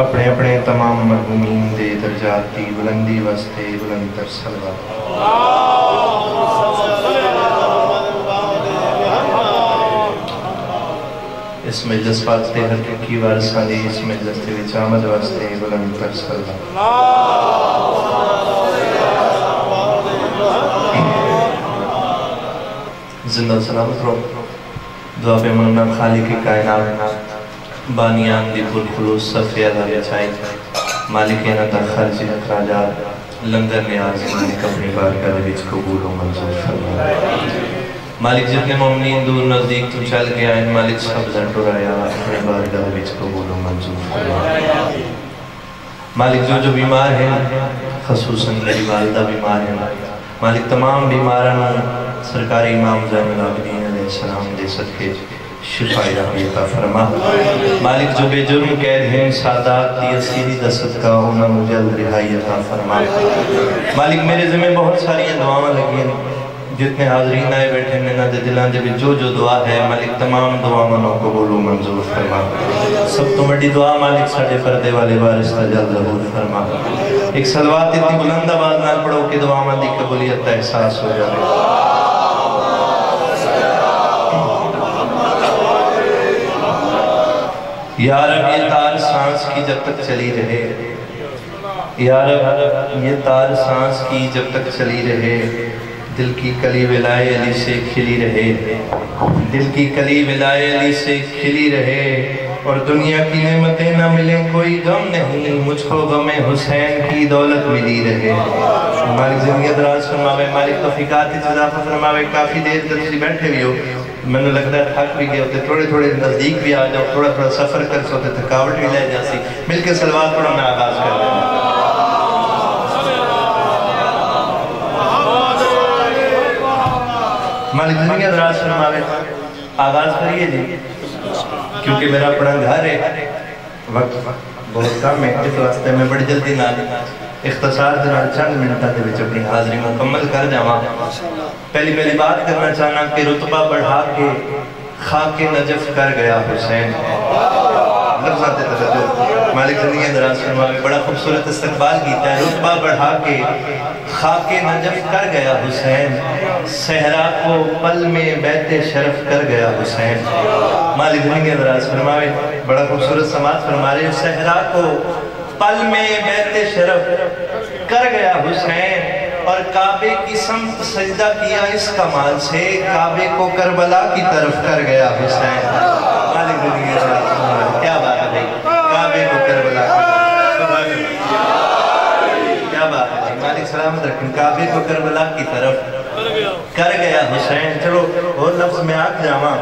اپنے اپنے تمام مرحومین دے درجات کی بلندی واسطے بلند تر صلوات۔ اس مجلس واسطے حقیقی وارثاں دی اس مجلس دے وچ آمد واسطے بلند تر صلوات۔ زندہ سلامت رو دعا پہ مننا خالق کائنات بانیان دی پرخلوص صفی علیہ بچائی مالکینہ در خرچ اخراجات لنگر نیاز مالک اپنی بارگاہ دے وچ قبول و منظور فرمائے۔ مالک جتنے مومنین دور نزدیک تو چل کے آئین مالک سب زنٹو رایا اپنی بارگاہ دے وچ قبول و منظور فرمائے۔ مالک جو بیمار ہیں خصوصاً میری والدہ بیمار ہیں مالک تمام بیماران سرکاری امام زین العابدین علیہ السلام دے صدقے شفائی رحمی عطا فرما۔ مالک جو بے جرم قید ہیں سادات دی اسیری دا صدقہ انہاں مجھے رہائی عطا فرما۔ مالک میرے ذمہ بہت ساری دعاواں لگی ہیں جتنے حاضرین آئے بیٹھے میں نہ دے دلان دے بھی جو دعا ہے مالک تمام دعا منوں قبول و منظور فرما۔ سب تو بڑی دعا مالک ساڑھے پردے والے وارث تجل ظہور فرما۔ ایک صلوات اتنی بلند آواز نہ پڑھو کہ دعا مندی قبولیت کا احساس ہو جائے۔ یا رب یہ تار سانس کی جب تک چلی رہے، یا رب یہ تار سانس کی جب تک چلی رہے، دل کی کلی ولائے علی سے کھلی رہے، دل کی کلی ولائے علی سے کھلی رہے، اور دنیا کی نعمتیں نہ ملیں کوئی غم نہیں، مجھ کو غم حسین کی دولت ملی رہے۔ مالک زندگی دراز فرماوے، مالک توفیقات اضافہ فرماوے۔ کافی دیر تک تسی بیٹھے بھی ہو، میں نے لگتا ہے تھک بھی گئے ہوتے، تھوڑے تھوڑے نزدیک بھی آ جاؤ، تھوڑا تھوڑا سفر کر سوتے، تھکاوٹ بھی لے جاسی۔ مل کے صلوات پڑھو میں آغاز کر دیں۔ مالک زندگی دراز فرماوے، آغاز کریے جی، کیونکہ میرا اپنا گھر ہے، وقت بہت کم ہے، اس واسطے میں بڑی جلدی نہ اختصار جنال چند منٹہ دے وچ اپنی حاضری مکمل کر جاواں۔ پہلی بات کرنا چاہنا کہ رتبہ بڑھا کے خاک نجف کر گیا حسین۔ لفظات توجہ، مالک زندگی دراز فرماوے، بڑا خوبصورت استقبال کیتا ہے۔ رتبہ بڑھا کے خاک نجف کر گیا حسین، صحرا کو پل میں بیت شرف کر گیا حسین۔ مالک زندگی دراز فرماوے، بڑا خوبصورت سماعت فرما رہے ہیں، صحرا کو پل میں بیت شرف کر گیا حسین، اور کعبے کی سمت سجدہ کیا اس کمال سے، کعبے کو کربلا کی طرف کر گیا حسین۔ مالک زندگی دراز فرماوے، کیا بات ہے بھائی، کعبے کو کربلا کی طرف، کیا بات ہے بھائی، مالک سلامت رکھیں، کعبے کو کربلا کی طرف کر گیا حسین۔ چلو اور لفظ میں آگ جاواں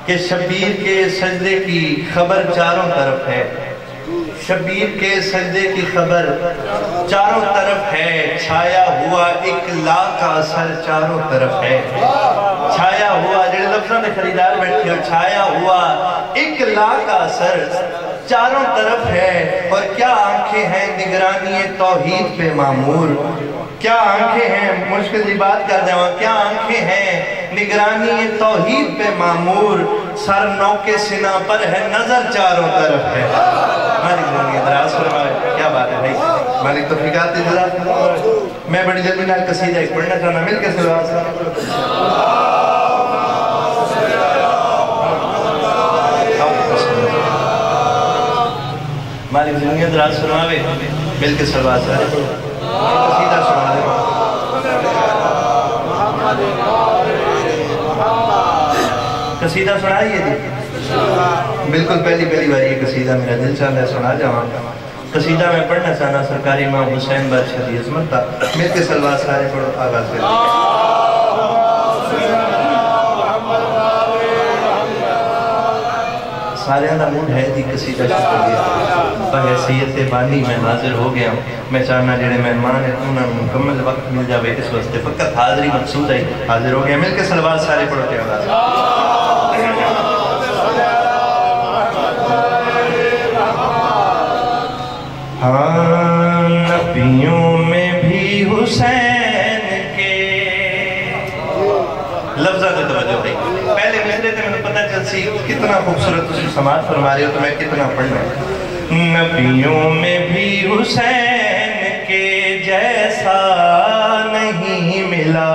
کہ شبیر کے سجدے کی خبر چاروں طرف ہے، شبیر کے سجدے کی خبر چاروں طرف ہے، چھایا ہوا ایک لاکھ کا اثر چاروں طرف ہے، چھایا ہوا جڑے لفظوں نے خریدار بیٹھے ہو، چھایا ہوا ایک لاکھ کا اثر چاروں طرف ہے، اور کیا آنکھیں ہیں نگرانی توحید پہ معمور، کیا آنکھیں ہیں، مشکل دی بات کر جاواں، کیا آنکھیں ہیں نگرانی توحید پہ معمور، سر نو کے سنا پر ہے نظر چاروں طرف ہے۔ مالک زندگی دراز فرمائے، کیا بات ہے بھائی، مالک توفیقات دراز فرمائے۔ میں بڑی جلدی نال قصیدہ ایک پڑھنا چاہنا، مل کے صلوات مالک زندگی دراز فرمائے، مل کے صلوات قصیدہ سنا دے۔ قصیدہ سنائیے جی، بالکل پہلی باری یہ قصیدہ میرا دل چاہتا ہے سنا جاواں۔ قصیدہ میں پڑھنا چاہنا سرکاری امام حسین بادشاہ دی عظمت تھا، مل کے صلوات سارے پڑھو، آغاز کریں۔ سارے اندھا موڈ ہے جی قصیدہ شکر دیا، بحیثیت بانی میں حاضر ہو گیا ہوں، میں چاہنا جڑے مہمان ہیں انہوں مکمل وقت مل جاوے اس واسطے فقط حاضری مقصود ہے، حاضر ہو گیا، مل کے صلوات سارے پڑھو کے آغاز۔ ہاں نبیوں میں بھی حسین کے لفظہ سے توجہ ہے، پہلے مصرے تھے میں نے پتہ چل سی کتنا خوبصورت تسی سماعت فرما رہے ہو تو میں کتنا پڑھنا ہے۔ نبیوں میں بھی حسین کے جیسا نہیں ملا.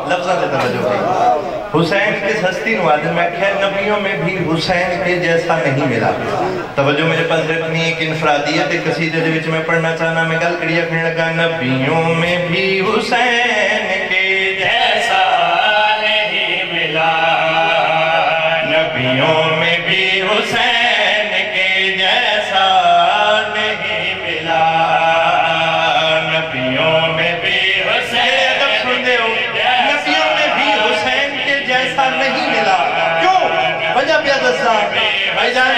لفظہ دیتا توجہ بھائی. حسین کس ہستی نوازن میں خیر نبیوں میں بھی حسین کے جیسا نہیں ملا. توجہ میرے پاس رکھنی ایک انفرادیت قصیدے دے وچ میں پڑھنا چاہنا. میں گل کڑی اکھنے لگا نبیوں میں بھی حسین کے جیسا نہیں ملا. نبیوں میں بھی حسین کے جیسا نہیں ملا. نبیوں میں بھی حسین نبیوں میں بھی حسین کے جیسا نہیں ملا. کیوں؟ وجہ پہ دستا بھائی جان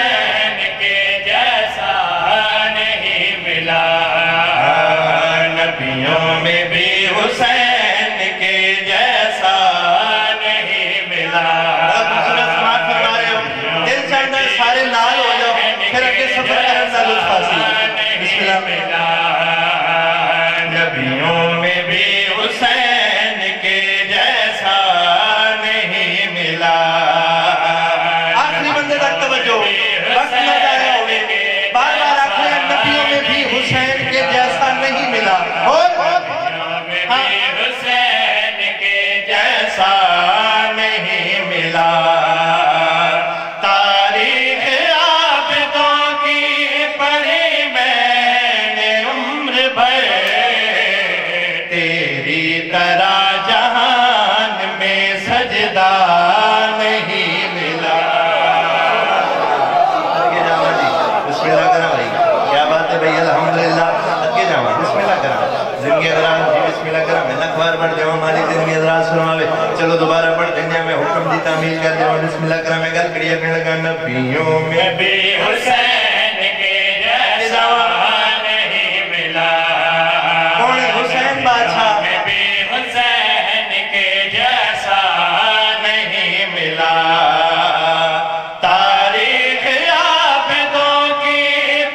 کے جیسا نہیں ملا. نبیوں میں بھی حسین کے جیسا نہیں ملا. دل چاہتا ہے سارے نال ہو جاؤ پھر اگے سفر کرنا لطف حاصل. بسم اللہ. نبیوں میں بھی حسین کے جیسا نہیں ملا. آخری بندے تک توجہ وقت نہ ضائع ہوئے. بار بار آخری نبیوں میں بھی حسین کے جیسا نہیں ملا. اور حسین کے جیسا نہیں ملا. تاریخ عابدوں کی پڑھی میں نے عمر بھر. تیری طرح جہان میں سجدہ نہیں ملا. اگے جاؤں جی بسم اللہ کرام بھائی. کیا بات ہے بھائی الحمدللہ. اگے جاؤں بسم اللہ کرام. زندگی ادران جی بسم اللہ کرام. میں لکھوار پڑھ دیوں ہماری زندگی ادران سنواوے. چلو دوبارہ پڑھ دیں میں حکم دی تعمیل کر دیوں. بسم اللہ کرام. میں گل کڑی اکھنے لگا نبیوں میں بھی حسین کے جیسا نہیں ملا. کون ہے حسین بادشاہ میں بھی حسین کے جیسا نہیں ملا. تاریخ عابدوں کی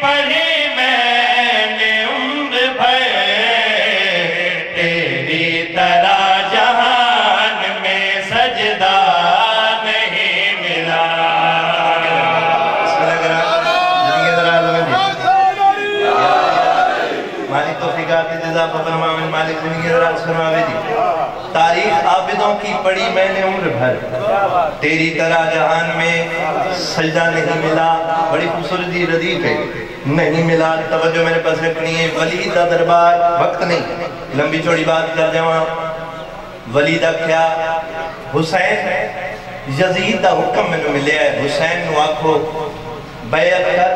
پڑھی میں نے عمر بھر. تیری طرح جہان میں سجدہ نہیں ملا. بسم اللہ کرام. زندگی ادران مالک توفیقات جزا فرما من مالک زندگی ادران سنواوے دی. تاریخ عابدوں کی پڑھی میں نے عمر بھر. تیری طرح جہان میں سجدہ نہیں ملا. بڑی خوبصورتی ردیف ہے نہیں ملا. توجہ میرے پاس رکھنی ہے. ولید دا دربار وقت نہیں لمبی چوڑی بات کر جاؤں. ولید کیا حسین یزید دا حکم میں ملے ہے. حسین نو آکھو بیعت کر.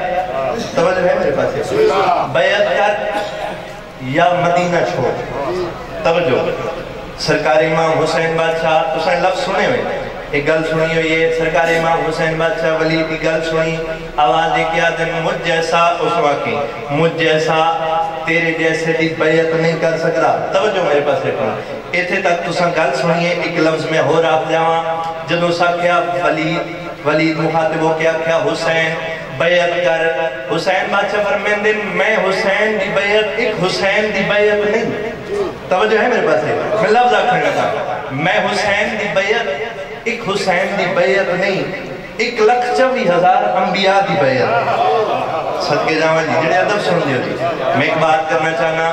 توجہ ہے میرے پاس بیعت کر یا مدینہ چھوڑ. توجہ سرکار امام حسین بادشاہ حسین لفظ سنے ہوئے. ایک گل سنی ہوئی ہے. سرکار امام حسین بادشاہ ولید کی گل سنی. آواز کیا دن مجھ جیسا اس واقعی مجھ جیسا تیرے جیسے دی بیعت نہیں کر سکتا. توجہ میرے پاس رکھنا. ایتھے تک تساں گل سنیے. ایک لفظ میں ہو رہا جاواں. جدو سا کیا ولید مخاطب ہو کیا حسین بیعت کر. حسین بادشاہ فرمیندے میں حسین دی بیعت ایک حسین دی بیعت نہیں. توجہ ہے میرے پاس ہے. میں لفظ آکھنے لگا میں حسین دی بیعت ایک حسین دی بیعت نہیں 1,24,000 انبیاء دی بیعت. صدقے جاواں جی جڑے ادب سن دیو جی. میں ایک بات کرنا چاہنا.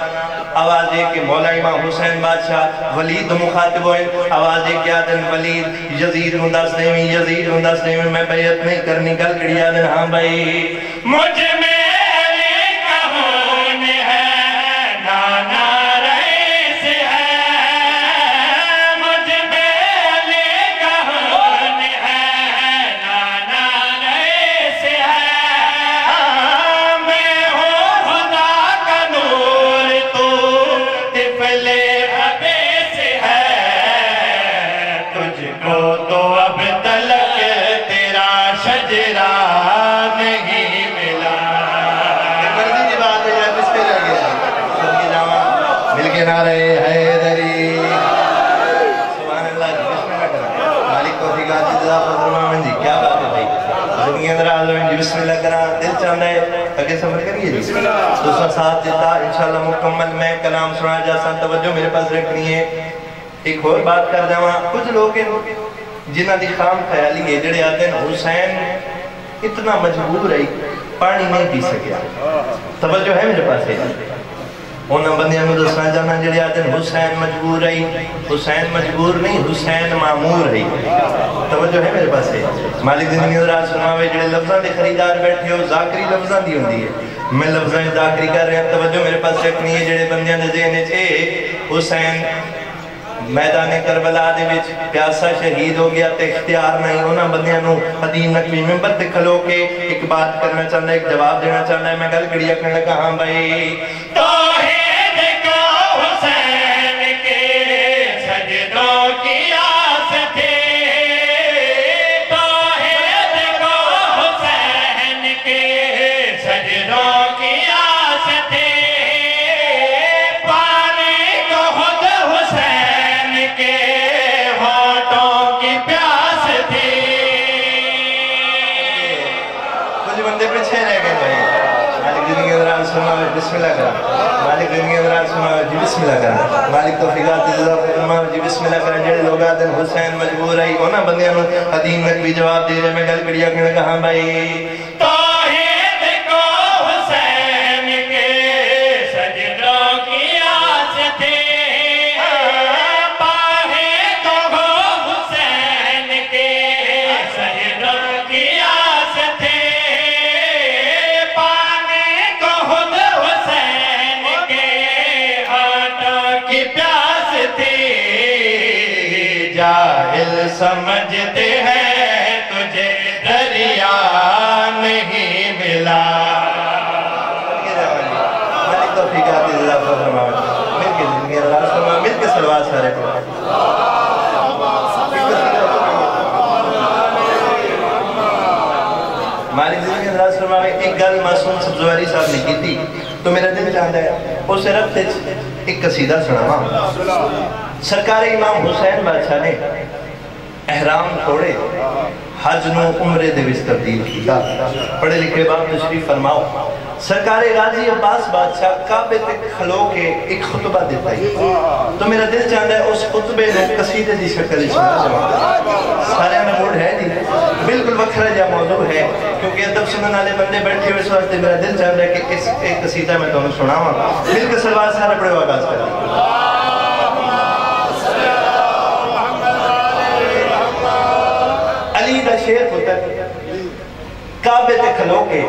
آواز ہے کہ مولا امام حسین بادشاہ ولید مخاطب ہوئے. آواز ہے کہ آدن ولید یزید ہندس دیویں یزید ہندس دیویں میں بیعت نہیں کرنی. گل کڑی آدن ہاں بھائی مجھ میں علی کا خون ہے نانا رئیس ہے. مجھ میں علی کا خون ہے نانا رئیس ہے. میں ہوں خدا کا نور تو طفلِ حبیث ہے. تجھ کو تو اب تلک تیرا شجرہ نہیں ملا. مرضی کی بات ہے یا کس پہ لگ گیا سنگی جاواں مل کے نہ رہے حیدری. سبحان اللہ جی بسم اللہ کریں. مالک توفیقات جزا فرما من جی. کیا بات ہے بھائی زندگی اندر آزمین جی. بسم اللہ کریں. دل چاہتا ہے اگے سفر کریے جی. دوسرا ساتھ دیتا انشاءاللہ مکمل میں کلام سنا جا سن. توجہ میرے پاس رکھنی ہے. ایک اور بات کر جاواں. کچھ لوگ جنہ دی خام خیالی ہے جڑے آتے ہیں حسین اتنا مجبور ہے پانی نہیں پی سکیا. توجہ ہے میرے پاس ہے. انہاں بندیاں نوں دسنا چاہنا جڑے آدھے حسین مجبور رہی. حسین مجبور نہیں، حسین معمور رہی. توجہ ہے میرے پاس ہے. مالک زندگی حضرات سناوے جڑے لفظاں دے خریدار بیٹھے ہو، ذاکری لفظاں دی ہوندی ہے. میں لفظاں ذاکری کر رہا. توجہ میرے پاس رکھنی ہے. جڑے بندیاں دے ذہن وچ حسین میدان کربلا دے وچ پیاسا شہید ہو گیا تے اختیار نہیں، انہاں بندیاں نوں حدیث نقوی ممبر تے کھلو کے ایک بات کرنا چاہتا ہے، ایک جواب دینا چاہتا ہے. میں گل کڑی آکھن لگا ہاں بھائی توحید کو حسین کے سجدوں کی آس تھی. توحید کو حسین کے سجدوں کی آس تھی. پانی کو خود حسین کے ہونٹوں کی پیاس تھی. کچھ بندے پیچھے رہ گئے بھائی. مالک زندگی حضرات سناوے بسم اللہ کرا. مالک زندگی حضرات سناوے جی بسم اللہ کرا. مالک توفیقات جزا فرماوے جی بسم اللہ کرا. جڑے لوگ آدھے حسین مجبور ہے انہاں بندیاں نوں حدیث نقوی جواب دے رہے. میں گل کڑی آکھن لگا ہاں بھائی توحید کو حسین کے سجدوں کی آس تھی. پاہے کو حسین کے سجدوں کی آس تھی. پانے کو خود حسین کے ہاتھوں کی پیاس تھی. جاہل سمجھتے ہیں تجھے دریا نہیں ملا. مالک توفیقات جزا فرماوے. مل کے زندگی حضرات فرماوے. مل کے صلوات سارے پڑھیں. مالک زندگی حضرات فرماوے. ایک گل معصوم سبزواری صاحب نے کی تھی تو میرا دل چاہتا ہے اس رب تے ایک قصیدہ سناواں. سرکار امام حسین بادشاہ نے احرام توڑے حج نو عمرے دے وچ تبدیل کیتا. پڑھے لکھے باپ تشریف فرماؤ. سرکار غازی عباس بادشاہ کعبے تے کھلو کے ایک خطبہ دیتا ہے تو میرا دل چاہتا ہے اس خطبے نو قصیدے دی شکل سنا جاواں. سارے میں موڈ ہے جی بالکل وکھرا جا موضوع ہے کیونکہ ادب سنن والے بندے بیٹھے ہوئے اس واسطے میرا دل چاہتا ہے کہ اس ایک قصیدہ میں تمہیں سناواں. مل کے صلوات سارے پڑھو آغاز کریں. علی دا شیر پتر کعبے تے کھلو کے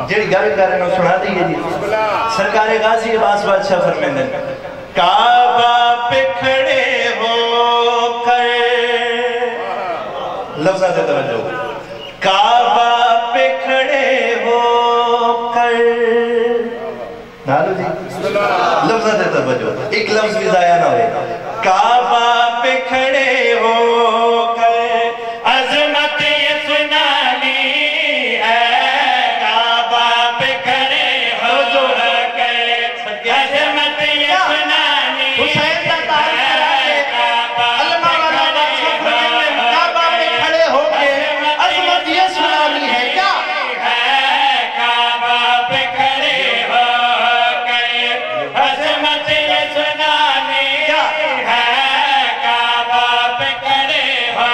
جڑی گل کر رہے ہیں سنا دیئے جی. سرکار غازی عباس بادشاہ فرمیندے کعبہ پہ کھڑے ہو کر لفظہ سے توجہ. کعبہ پہ کھڑے ہو کر نالو جی لفظہ سے توجہ. ایک لفظ بھی ضائع نہ ہوئے. کعبہ پہ کھڑے ہو کر عظمت یہ سنانی ہے. کعبہ پہ کھڑے ہو کر عظمت یہ سنانی حسین کا تعریف کعبہ پہ کھڑے ہو کے عظمت یہ سنانی ہے. کیا کعبہ پہ کھڑے ہو کر عظمت یہ سنانی ہے. کعبہ پہ کھڑے ہو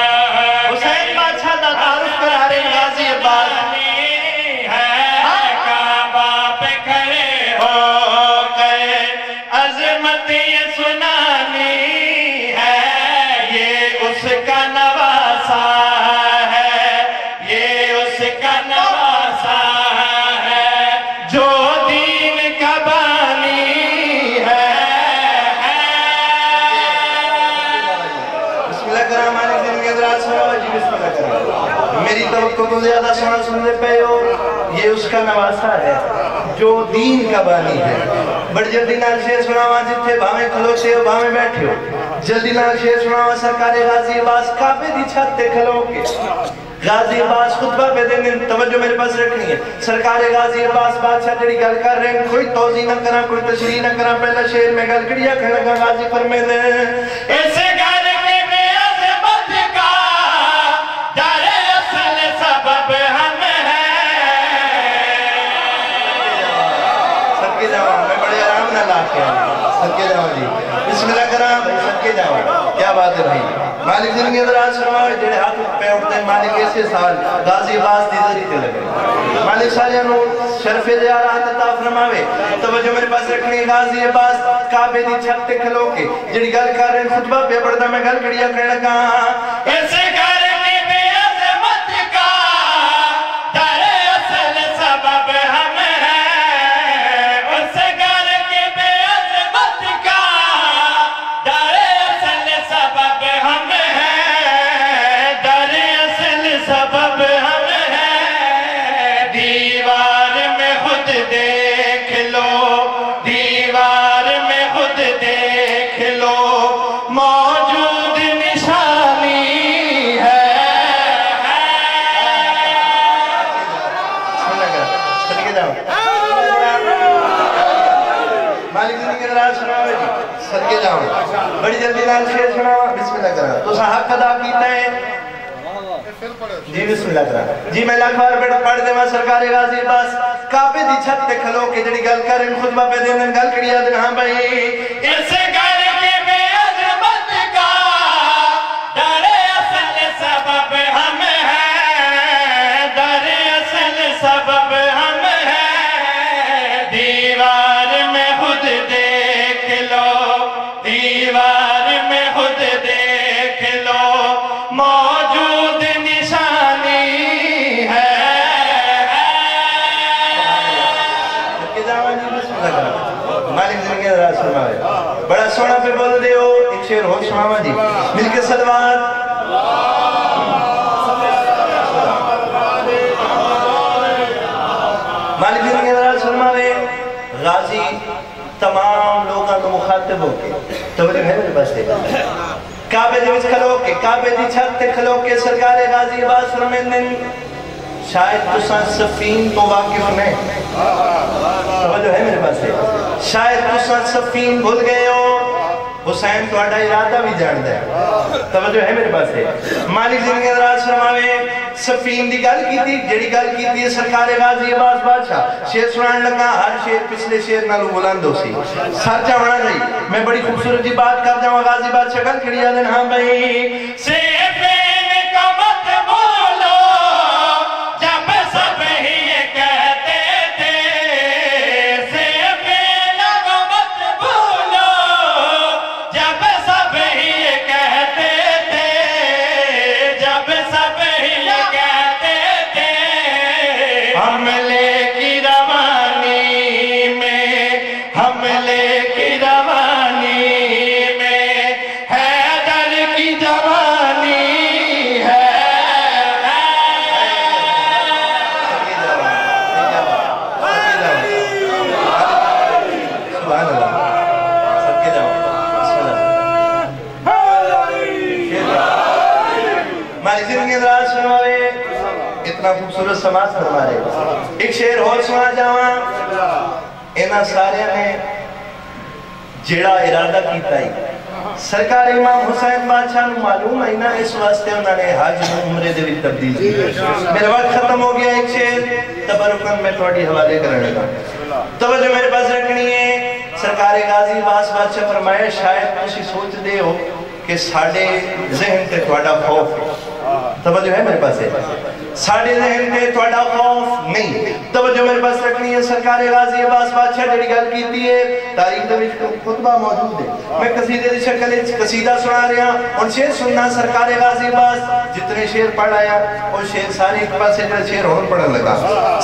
حسین بادشاہ دا تعارف کرا رہے غازی عباس. کعبہ پہ کھڑے ہو کر عظمت یہ سنانی ہے. یہ اس کا نواسا ہے. یہ اس کا نواسا ہے جو دین کا بانی ہے. بسم اللہ کرام. مالک زندگی حضرات سنو جی بسم اللہ کرام. میری توقع کو زیادہ سننے پہ ہو. یہ اس کا نواسا ہے جو دین کا بانی ہے. بڑھ جلدی نال شیر سناواں جتھے بھاویں کھلوتے ہو بھاویں بیٹھے ہو. جلدی نال شیر سناواں. سرکار غازی عباس کعبے دی چھت تے کھلو کے غازی عباس خطبہ پہ دیں. توجہ میرے پاس رکھنی ہے. سرکار غازی عباس بادشاہ جڑی گل کر رہے ہیں کوئی توضیح نہ کرا کوئی تشریح نہ کرا. پہلا شیر میں گل کڑیا کھڑا گا غازی فرمے دیں ایسے گھر کے بے عظمت کا در اصل سبب ہم ہیں. صدقے جاواں میں بڑے آرام نہ لاکھ صدقے جاؤ جی بسم اللہ کرام بھائی صدقے جاؤ کیا بات ہے بھائی مالک زندگی دراز فرماؤ جڑے ہاتھ پہ اٹھتے ہیں مالک ایسے سال غازی عباس دی ذریعے لگے مالک سالیہ نو شرف زیارات عطا فرماوے توجہ میرے پاس رکھنی غازی عباس کعبے دی چھت تے کھلو کے جڑی گل کر رہے ہیں خطبہ پہ پڑھتا میں گل کڑیا کرنے لگا ایسے کرنے بے عظمت کا در اصل سبب ہم ہیں اس گھر کے بے عظمت کا در اصل سبب ہم ہیں در اصل سبب ہم ہیں دیوار میں خود دیکھ لو دیوار میں خود دیکھ لو موجود نشانی ہے صدقے جاؤ مالک زندگی کے دراز سناوے جی صدقے جاؤ بڑی جلدی نال شیر سناوا بسم اللہ کرا تو حق ادا کیتا ہے جی بسم اللہ کرا جی میں لاکھ بار بیٹا پڑھ دے ماں سرکار غازی عباس کعبے دی چھت تے کھلو کے جڑی گل کریں خطبہ پہ دین گل کڑیا دن ہاں بھائی اسے گھر کے بے عظمت کا در اصل سبب ہم ہیں در اصل سبب ہم ہیں دیوار میں خود دیکھ لو دیوار میں خود دیکھ لو موجود نشانی ہے مالک زندگی دراز فرمائے بڑا سونا پہ بول دے ہو ایک شیر ہو شمامہ جی مل کے صلوات مالک زندگی دراز فرمائے غازی تمام لوگاں کو مخاطب ہو کے توجہ ہے میرے پاس ہے کعبے دے وچ کھلو کے کعبے دی چھت تے کھلو کے سرکار غازی عباس فرمیندن شاید تساں سفین تو واقف میں توجہ ہے میرے پاس ہے شاید تساں سفین بھول گئے ہو حسین تو اڈا ارادہ بھی جان دے توجہ ہے میرے پاس ہے مالک زندگی دراز فرماوے سفین دی گل کی تھی جڑی گل کی تھی سرکار غازی عباس بادشاہ شیر سنان لگا ہر شیر پچھلے شیر نالو بلند ہو سی سر چاونا نہیں میں بڑی خوبصورت جی بات کر جاؤں غازی بادشاہ گل کھڑیا دن ہاں بھائی سیفین کا مت بولو جب سب ہی یہ کہتے تھے سیفین کا مت بولو جب سب ہی یہ کہتے تھے جب سب ہی یہ کہتے تھے حملے کی روانی میں حملے کی روانی میں حیدر کی جوانی ہے سبحان اللہ صدقے جاؤ مالی زندگی دراز فرماوے اتنا خوبصورت سماعت فرمارے ایک شعر اور سنا جاواں اینا سارے نے جڑا ارادہ کیتا ہی سرکار امام حسین بادشاہ نو معلوم ہے نا اس واسطے انہوں نے حج عمرے دے وچ تبدیل کی میرا وقت ختم ہو گیا ایک شعر تبرکن میں تھوڑی حوالے کرنے لگا توجہ میرے پاس رکھنی ہے سرکار غازی عباس بادشاہ فرمایا شاید تسی سوچ دے ہو کہ ساڑھے ذہن تے تھوڑا خوف ہے توجہ ہے میرے پاس ہے ساڑھے ذہن تے تھوڑا خوف نہیں توجہ میرے پاس رکھنی ہے سرکار غازی عباس بادشاہ جڑی گل کیتی ہے تاریخ دے وچ خطبہ موجود ہے میں قصیدے دی شکل وچ قصیدہ سنا رہا اور شعر سننا سرکار غازی عباس جتنے شعر پڑھایا وہ شعر سارے ایک پاسے جو شعر ہون پڑھن لگا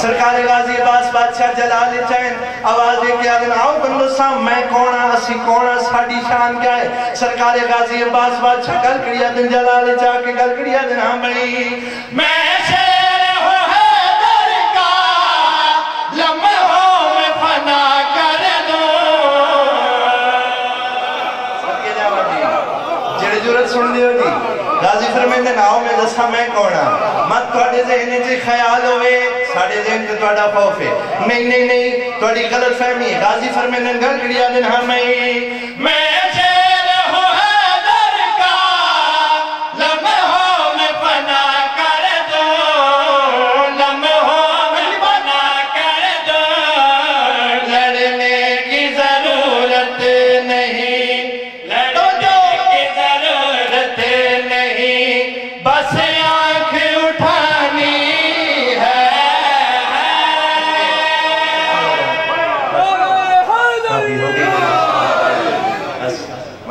سرکار غازی عباس بادشاہ جلال چین آواز دے کے آگے آؤ بندو سام میں کونا اسی کونا ساڑی شان کیا ہے سرکار غازی عباس بادشاہ گل کڑیا دن جلال چاہ کے گل کڑیا دن ہاں بھئی میں شیر ہوں حیدر کا لمحوں میں فنا کر دوں سب جاوہ جی جڑے جورت سن دیو جی غازی فرمیندے ناؤ میں دسا میں کونا مت توڑے ذہنے جی خیال ہوئے ساڑھے ذہن تے توڑا خوف ہے نہیں نہیں نہیں توڑی غلط فہمی ہے غازی فرمیندے گل کڑیا دن ہاں میں شیر ہوں حیدر کا لمحوں میں فنا کر دوں لمحوں میں فنا کر دوں لڑنے کی ضرورت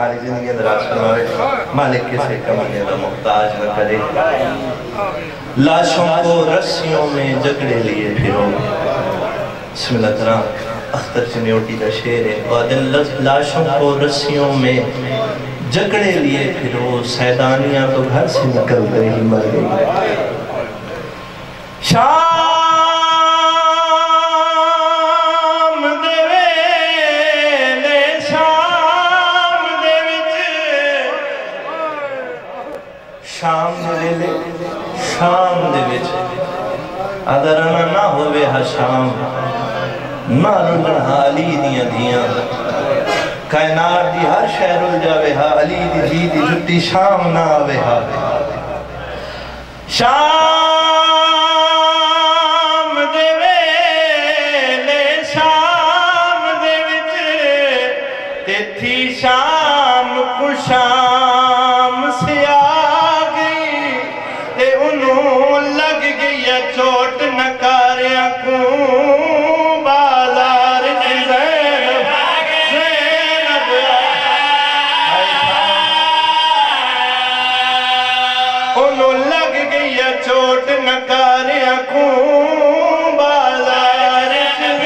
مالک زندگی دراز فرمائے، مالک کسی کمانے کا محتاج نہ کرے، لاشوں کو رسیوں میں جکڑے لیے پھرو. بسم اللہ کرام اختر چنیوٹی کا شعر ہے. لاشوں کو رسیوں میں جکڑے لیے پھرو، سیدانیاں تو گھر سے نکل کر ہی مر گئی. شام دے ویلے شام دے وچ، شام دے ویلے شام دے وچ ادرانا نہ ہوئے ہا شام، نہ رنگن ہا علی دیاں دیاں، کائنات دی ہر شہر جاوے ہا علی دی جی دی جتی شام نہ آوے ہا. شام دے ویلے شام دے وچ، تے تھی شام کو شام سے آ گئی، تے انہوں لگ گئی چوٹ نکاریاں کو بازار زینب زینب. انہوں لگ گئی چوٹ نکاریاں کو بازار زینب.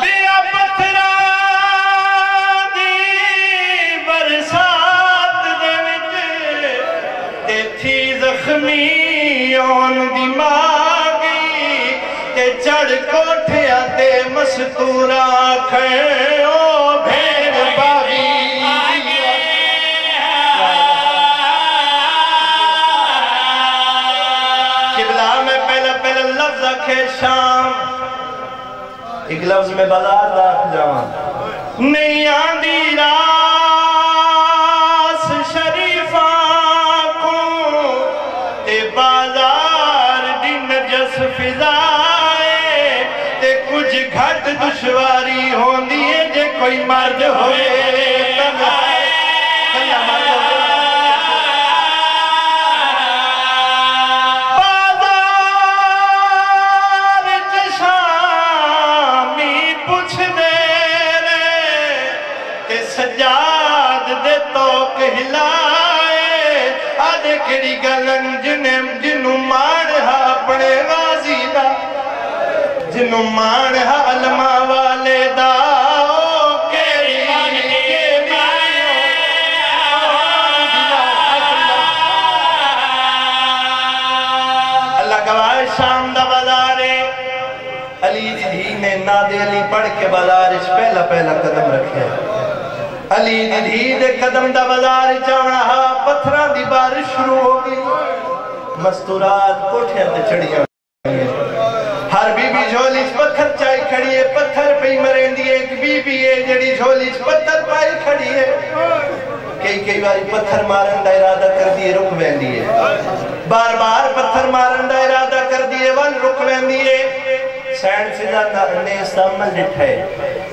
بیا پتھرا دی برسات دے وچ، تے تھی زخمی اون دی ماں گئی، تے چڑھ کوٹھیا تے مستورا کھے او بھیڑ باغی. قبلہ میں پہلا لفظ رکھے شام، ایک لفظ میں بازار رکھ جاواں. نہیں آندی راس شریفاں کو، تے بازار دی نجس فضائے، تے کچھ گھٹ دشواری ہوندی ہے جے کوئی مرد ہوئے. سجاد دے توک ہلائے، آدھے کڑی گلن جنوں مان ہا اپنے غازی دا، جنوں مان ہا علماء والے دا. اللہ گواہ شام دا بازارے، علی دی دھی نے نادے علی پڑھ کے بازار اس پہلا قدم رکھے. علی دی دھی دے قدم دا بازار چاونا ہا، پتھران دی بارش شروع ہو گئی، مستورات کوٹھیاں تے چڑھیاں. ہر بی بی جھولی پتھر چائی کھڑی ہے، پتھر پہ مرین دی. ایک بی بی ہے جڑی جھولی پتھر پائی کھڑی ہے، کئی باری پتھر مارن دا ارادہ کر دیئے رک وین دیئے، بار بار پتھر مارن دا ارادہ کر دیئے ون رک وین دیئے. سینڈ فضا نے استعمال لٹھائے،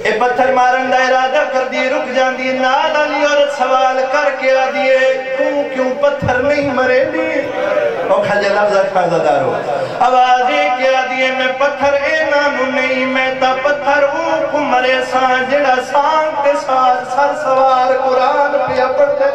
اے پتھر مارن دا ارادہ کر دیئے رک جان دیئے. نال علی عورت سوال کر کے آ دیئے کیوں پتھر نہیں مرے دیئے. اور کھجے لفظہ کھازہ دارو آوازے کے آ دیئے میں پتھر اے نانو نہیں، میں تا پتھر کو مرے سان جڑا سان کے ساتھ سر سوار قرآن پیا پڑھ دے.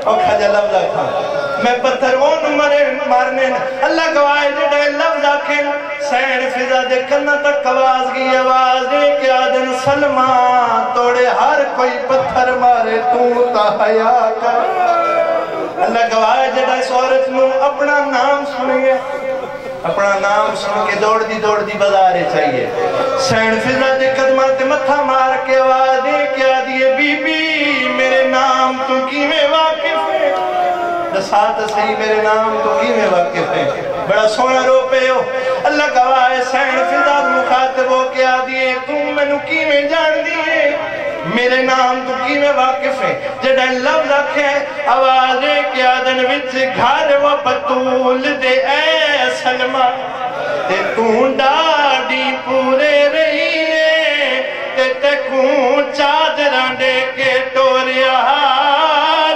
اور کھجے لفظہ کھازہ میں پتھر اون مارنے. اللہ گواہ جڑے لفظہ کھیں سینڈ فضا دے کرنا تک آواز گئی. آواز دے کے آدن سلمان توڑے ہر کوئی پتھر مارے تو تا حیاء کر. اللہ گواہ جڑا اس عورت نو اپنا نام سنیے، اپنا نام سن کے دوڑ دی بازارے چاہیے. سینڈ فضا دے قدمات متھا مار کے آواز دے کے آدھیے بی بی میرے نام تو کی میں واقف ہے. ساتھ صحیح میرے نام تو کی میں واقف ہے. بڑا سونا رو پہ ہو. اللہ گواہ سینڈ فضا مخاطب ہو کے آدھیے تم میں نو کی میں جان دیئے، میرے نام تو کی میں واقف ہے. جڑا لفظ رکھے آواز کے آدن وچ گھر و بطول دے اے سلمہ، تے توں ڈاڑی پورے رہی ہے، تے تکوں چادران دے کے ٹوریا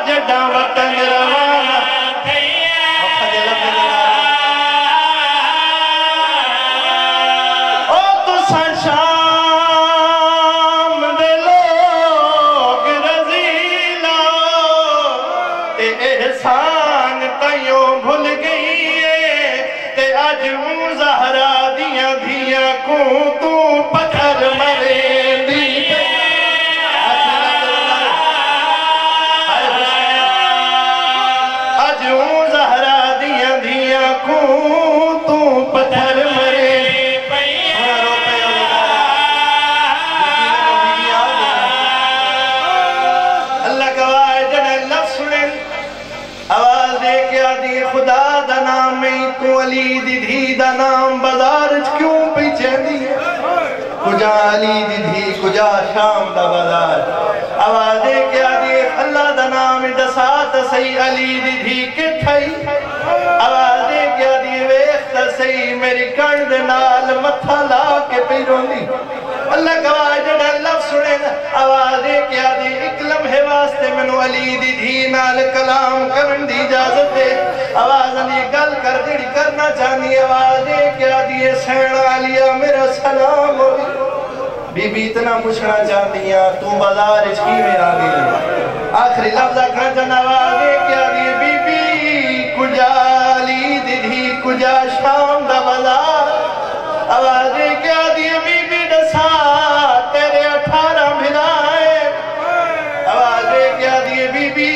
جڑا وطن روانہ. او تو اج زہرا دیاں دھیاں کو تو پتھر مرے دی اج زہرا دیاں دھیاں کو تو پتھر مرے خدا دا نام میں کو علی دی دھی دا نام بازار کیوں پیچھے دی کجا علی دی دھی کجا شام دا بازار آوازے کیا دی اللہ دا نام دسات سی علی دی دھی کٹھائی آوازے کیا دی ویخت سی میری کند نال متھا لا کے پیرون دی اللہ گواہ جڑا لفظ سنے آوازے کیا دی ایک لمحے واسطے منو علی دی دھی نال کلام کرن دی اجازت دے آواز علی گل کر دیڑی کرنا چاہنی آوازے کیا دی سین علیہ میرا سلام بی بی اتنا پوچھنا چاہنیاں تو بازار اچھی میں آگئی آخری لفظ اکھنا چاہنا آوازے کیا دی بی بی کجا علی دی دھی کجا شام دا بازار آوازے کیا دی بی بی دسا تیرے 18 بھلائے آوازے کیا دی بی بی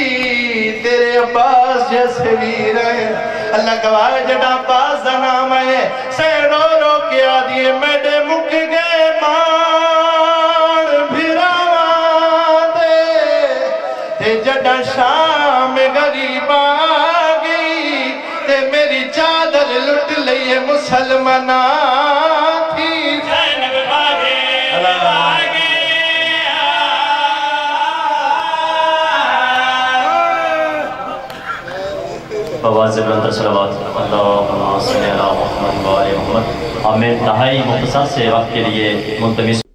تیرے عباس جیسے بھی رہے اللہ گواہ جڑا عباس دا نام ہے سے رو رو کیا دی میڈے مک گئے مان بھراوان دے تے جڑا شام غریب آگئی تے میری چادر لٹ لئے مسلمانہ تھی زینب باگے بواز بلندر صلوات اللہ صلی اللہ محمد و آل محمد ہمیں انتہائی مختصر سے وقت کے لیے منتمس